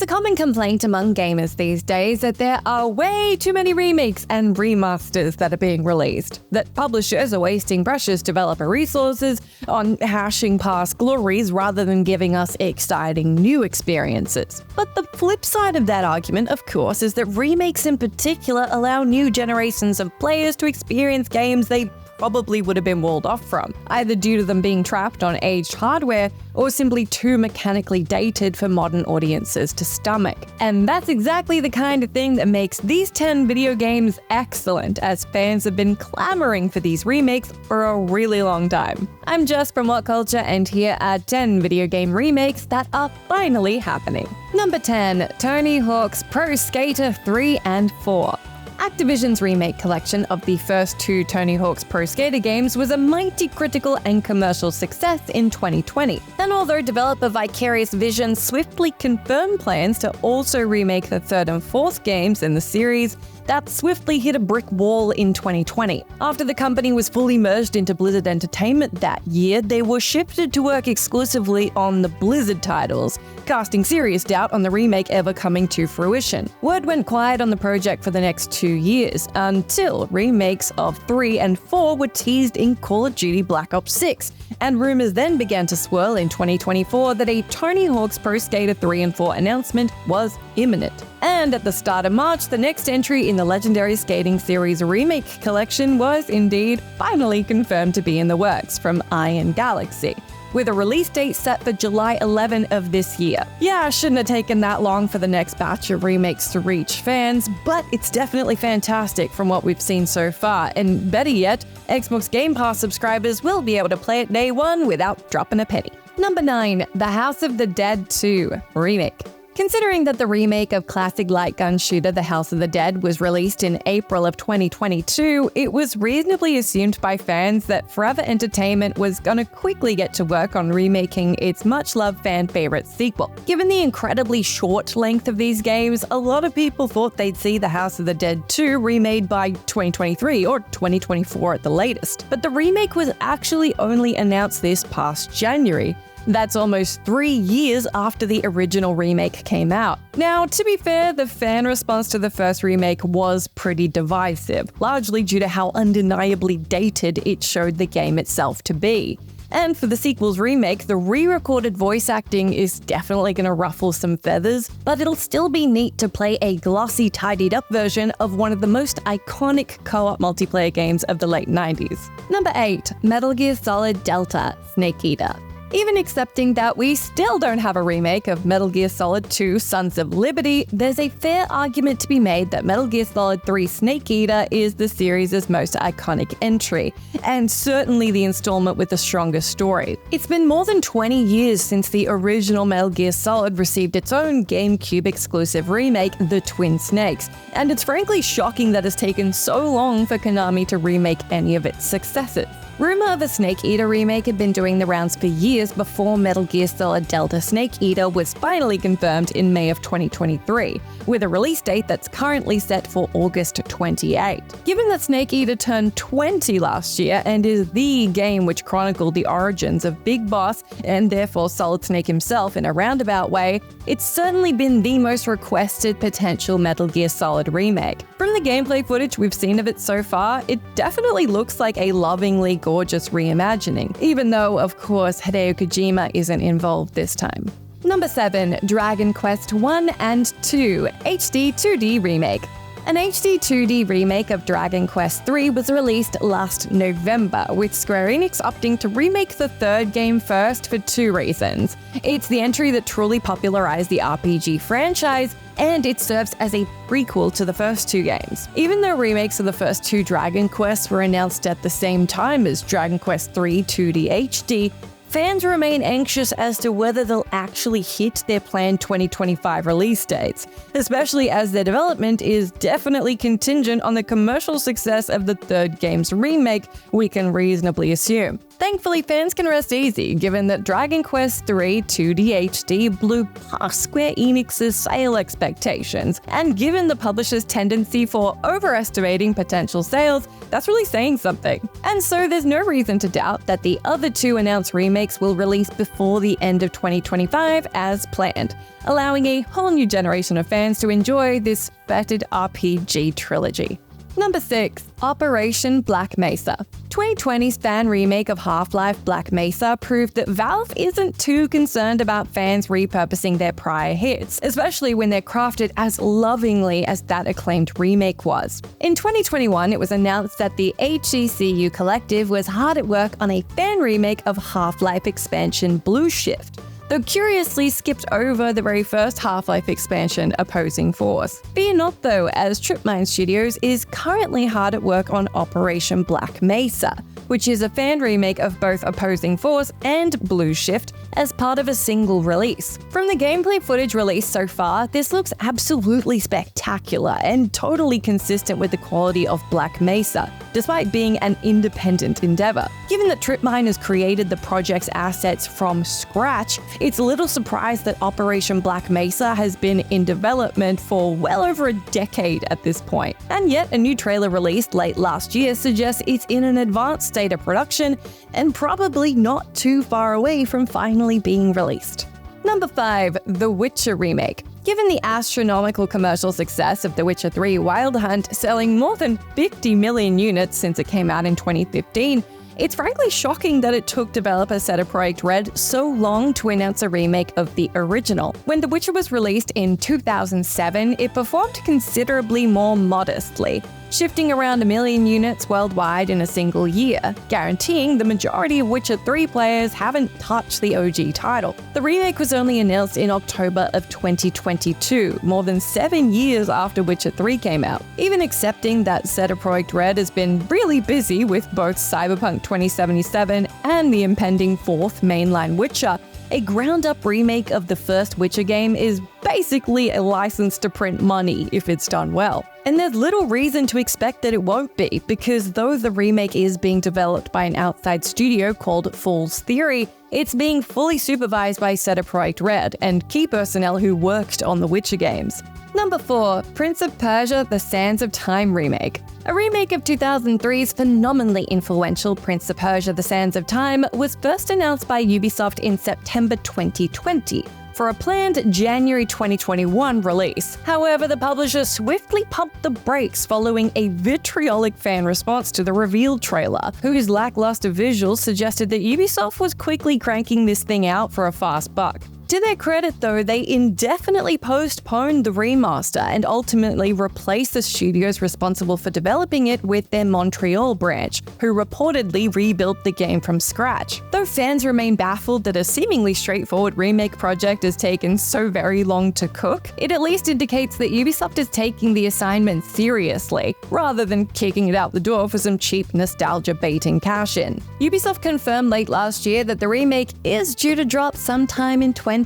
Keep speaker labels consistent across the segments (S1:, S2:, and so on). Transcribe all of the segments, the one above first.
S1: It's a common complaint among gamers these days that there are way too many remakes and remasters that are being released, that publishers are wasting precious developer resources on hashing past glories rather than giving us exciting new experiences. But the flip side of that argument, of course, is that remakes in particular allow new generations of players to experience games they probably would have been walled off from, either due to them being trapped on aged hardware or simply too mechanically dated for modern audiences to stomach. And that's exactly the kind of thing that makes these 10 video games excellent, as fans have been clamoring for these remakes for a really long time. I'm Jess from WhatCulture, and here are 10 video game remakes that are finally happening. Number 10. Tony Hawk's Pro Skater 3 and 4. Activision's remake collection of the first two Tony Hawk's Pro Skater games was a mighty critical and commercial success in 2020. And although developer Vicarious Vision swiftly confirmed plans to also remake the third and fourth games in the series, that swiftly hit a brick wall in 2020. After the company was fully merged into Blizzard Entertainment that year, they were shifted to work exclusively on the Blizzard titles, casting serious doubt on the remake ever coming to fruition. Word went quiet on the project for the next 2 years, until remakes of 3 and 4 were teased in Call of Duty Black Ops 6, and rumors then began to swirl in 2024 that a Tony Hawk's Pro Skater 3 and 4 announcement was imminent. And at the start of March, the next entry in the legendary skating series remake collection was indeed finally confirmed to be in the works from Iron Galaxy, with a release date set for July 11 of this year. Yeah, it shouldn't have taken that long for the next batch of remakes to reach fans, but it's definitely fantastic from what we've seen so far, and better yet, Xbox Game Pass subscribers will be able to play it day one without dropping a penny. Number 9. The House of the Dead 2 Remake. Considering that the remake of classic light gun shooter The House of the Dead was released in April of 2022, it was reasonably assumed by fans that Forever Entertainment was gonna quickly get to work on remaking its much-loved fan-favorite sequel. Given the incredibly short length of these games, a lot of people thought they'd see The House of the Dead 2 remade by 2023 or 2024 at the latest. But the remake was actually only announced this past January. That's almost 3 years after the original remake came out. Now, to be fair, the fan response to the first remake was pretty divisive, largely due to how undeniably dated it showed the game itself to be. And for the sequel's remake, the re-recorded voice acting is definitely going to ruffle some feathers, but it'll still be neat to play a glossy, tidied-up version of one of the most iconic co-op multiplayer games of the late 90s. Number 8. Metal Gear Solid Delta Snake Eater. Even accepting that we still don't have a remake of Metal Gear Solid 2 Sons of Liberty, there's a fair argument to be made that Metal Gear Solid 3 Snake Eater is the series' most iconic entry, and certainly the installment with the strongest story. It's been more than 20 years since the original Metal Gear Solid received its own GameCube exclusive remake, The Twin Snakes, and it's frankly shocking that it's taken so long for Konami to remake any of its successors. Rumor of a Snake Eater remake had been doing the rounds for years before Metal Gear Solid Delta Snake Eater was finally confirmed in May of 2023, with a release date that's currently set for August 28. Given that Snake Eater turned 20 last year and is the game which chronicled the origins of Big Boss and therefore Solid Snake himself in a roundabout way, it's certainly been the most requested potential Metal Gear Solid remake. From the gameplay footage we've seen of it so far, it definitely looks like a lovingly gorgeous reimagining, even though, of course, Hideo Kojima isn't involved this time. Number 7. Dragon Quest 1 and 2 HD 2D Remake. An HD 2D remake of Dragon Quest III was released last November, with Square Enix opting to remake the third game first for 2 reasons. It's the entry that truly popularized the RPG franchise, and it serves as a prequel to the first 2 games. Even though remakes of the first 2 Dragon Quests were announced at the same time as Dragon Quest III 2D HD, fans remain anxious as to whether they'll actually hit their planned 2025 release dates, especially as their development is definitely contingent on the commercial success of the third game's remake, we can reasonably assume. Thankfully, fans can rest easy, given that Dragon Quest III 2D HD blew past Square Enix's sale expectations, and given the publisher's tendency for overestimating potential sales, that's really saying something. And so there's no reason to doubt that the other two announced remakes will release before the end of 2025 as planned, allowing a whole new generation of fans to enjoy this feted RPG trilogy. Number 6. Operation Black Mesa. 2020's fan remake of Half-Life Black Mesa proved that Valve isn't too concerned about fans repurposing their prior hits, especially when they're crafted as lovingly as that acclaimed remake was. In 2021, it was announced that the HCCU Collective was hard at work on a fan remake of Half-Life expansion Blue Shift, though curiously skipped over the very first Half-Life expansion, Opposing Force. Fear not though, as Tripmine Studios is currently hard at work on Operation Black Mesa, which is a fan remake of both Opposing Force and Blue Shift as part of a single release. From the gameplay footage released so far, this looks absolutely spectacular and totally consistent with the quality of Black Mesa, despite being an independent endeavor. Given that Tripmine has created the project's assets from scratch, it's a little surprised that Operation Black Mesa has been in development for well over a decade at this point. And yet, a new trailer released late last year suggests it's in an advanced state of production and probably not too far away from finally being released. Number 5. The Witcher Remake. Given the astronomical commercial success of The Witcher 3 Wild Hunt, selling more than 50 million units since it came out in 2015, it's frankly shocking that it took developer CD Projekt Red so long to announce a remake of the original. When The Witcher was released in 2007, it performed considerably more modestly, shifting around 1 million units worldwide in a single year, guaranteeing the majority of Witcher 3 players haven't touched the OG title. The remake was only announced in October of 2022, more than 7 years after Witcher 3 came out. Even accepting that CD Projekt Red has been really busy with both Cyberpunk 2077 and the impending 4th mainline Witcher, a ground-up remake of the first Witcher game is basically a license to print money if it's done well. And there's little reason to expect that it won't be, because though the remake is being developed by an outside studio called Fool's Theory, it's being fully supervised by CD Projekt Red and key personnel who worked on the Witcher games. Number 4. Prince of Persia: The Sands of Time Remake. A remake of 2003's phenomenally influential Prince of Persia: The Sands of Time was first announced by Ubisoft in September 2020 for a planned January 2021 release. However, the publisher swiftly pumped the brakes following a vitriolic fan response to the reveal trailer, whose lackluster visuals suggested that Ubisoft was quickly cranking this thing out for a fast buck. To their credit though, they indefinitely postponed the remaster and ultimately replaced the studios responsible for developing it with their Montreal branch, who reportedly rebuilt the game from scratch. Though fans remain baffled that a seemingly straightforward remake project has taken so very long to cook, it at least indicates that Ubisoft is taking the assignment seriously, rather than kicking it out the door for some cheap nostalgia-baiting cash-in. Ubisoft confirmed late last year that the remake is due to drop sometime in 2026.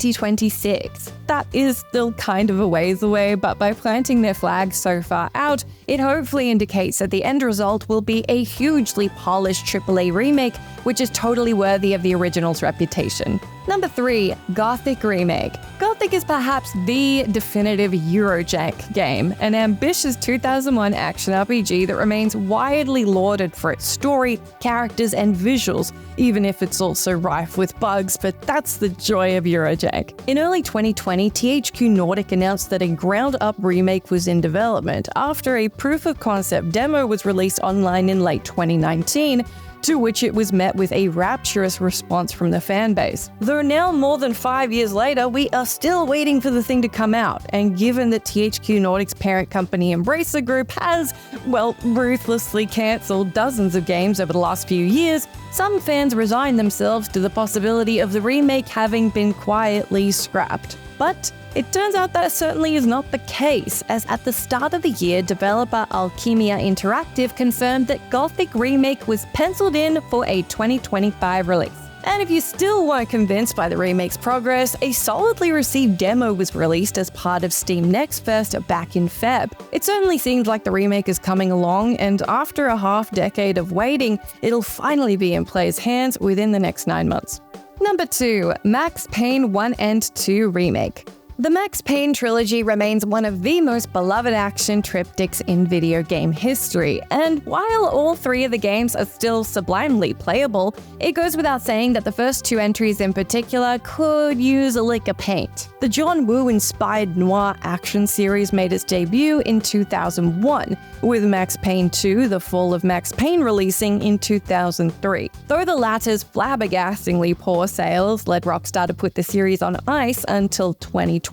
S1: That is still kind of a ways away, but by planting their flag so far out, it hopefully indicates that the end result will be a hugely polished AAA remake, which is totally worthy of the original's reputation. Number 3. Gothic Remake. Gothic is perhaps the definitive Eurojank game, an ambitious 2001 action RPG that remains widely lauded for its story, characters, and visuals, even if it's also rife with bugs, but that's the joy of Eurojank. In early 2020, THQ Nordic announced that a ground-up remake was in development after a proof-of-concept demo was released online in late 2019, to which it was met with a rapturous response from the fanbase. Though now, more than 5 years later, we are still waiting for the thing to come out, and given that THQ Nordic's parent company Embracer Group has, well, ruthlessly cancelled dozens of games over the last few years, some fans resign themselves to the possibility of the remake having been quietly scrapped. But it turns out that certainly is not the case, as at the start of the year, developer Alchemia Interactive confirmed that Gothic Remake was penciled in for a 2025 release. And if you still weren't convinced by the remake's progress, a solidly received demo was released as part of Steam Next Fest back in Feb. It certainly seems like the remake is coming along, and after a half-decade of waiting, it'll finally be in players' hands within the next 9 months. Number 2. Max Payne 1 and 2 Remake. The Max Payne trilogy remains one of the most beloved action triptychs in video game history, and while all 3 of the games are still sublimely playable, it goes without saying that the first 2 entries in particular could use a lick of paint. The John Woo-inspired noir action series made its debut in 2001, with Max Payne 2: The Fall of Max Payne releasing in 2003. Though the latter's flabbergastingly poor sales led Rockstar to put the series on ice until 2012,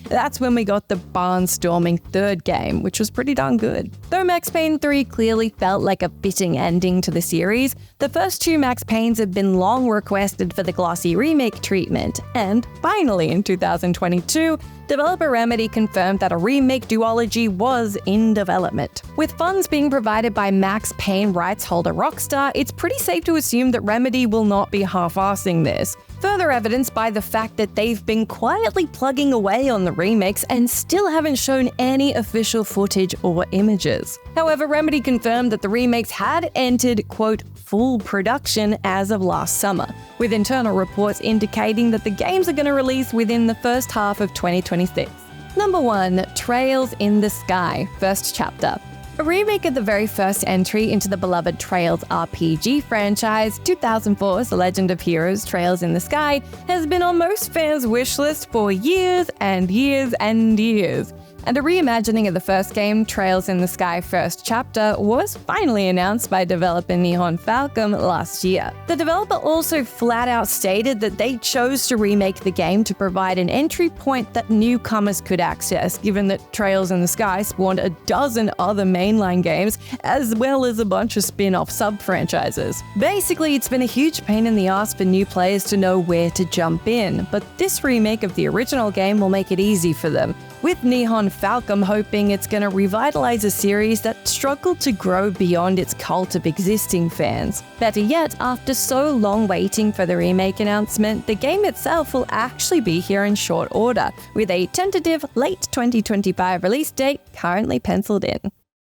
S1: that's when we got the barnstorming 3rd game, which was pretty darn good. Though Max Payne 3 clearly felt like a fitting ending to the series, the first 2 Max Paynes have been long requested for the glossy remake treatment, and finally in 2022, developer Remedy confirmed that a remake duology was in development. With funds being provided by Max Payne rights holder Rockstar, it's pretty safe to assume that Remedy will not be half-assing this. Further evidenced by the fact that they've been quietly plugging away on the remakes and still haven't shown any official footage or images. However, Remedy confirmed that the remakes had entered, quote, full production as of last summer, with internal reports indicating that the games are going to release within the first half of 2026. Number 1. Trails in the Sky, First Chapter. A remake of the very first entry into the beloved Trails RPG franchise, 2004's The Legend of Heroes Trails in the Sky, has been on most fans' wishlist for years and years and years. And a reimagining of the first game, Trails in the Sky First Chapter, was finally announced by developer Nihon Falcom last year. The developer also flat out stated that they chose to remake the game to provide an entry point that newcomers could access, given that Trails in the Sky spawned a dozen other mainline games, as well as a bunch of spin-off sub-franchises. Basically, it's been a huge pain in the ass for new players to know where to jump in, but this remake of the original game will make it easy for them, with Nihon Falcom hoping it's going to revitalize a series that struggled to grow beyond its cult of existing fans. Better yet, after so long waiting for the remake announcement, the game itself will actually be here in short order, with a tentative late 2025 release date currently penciled in.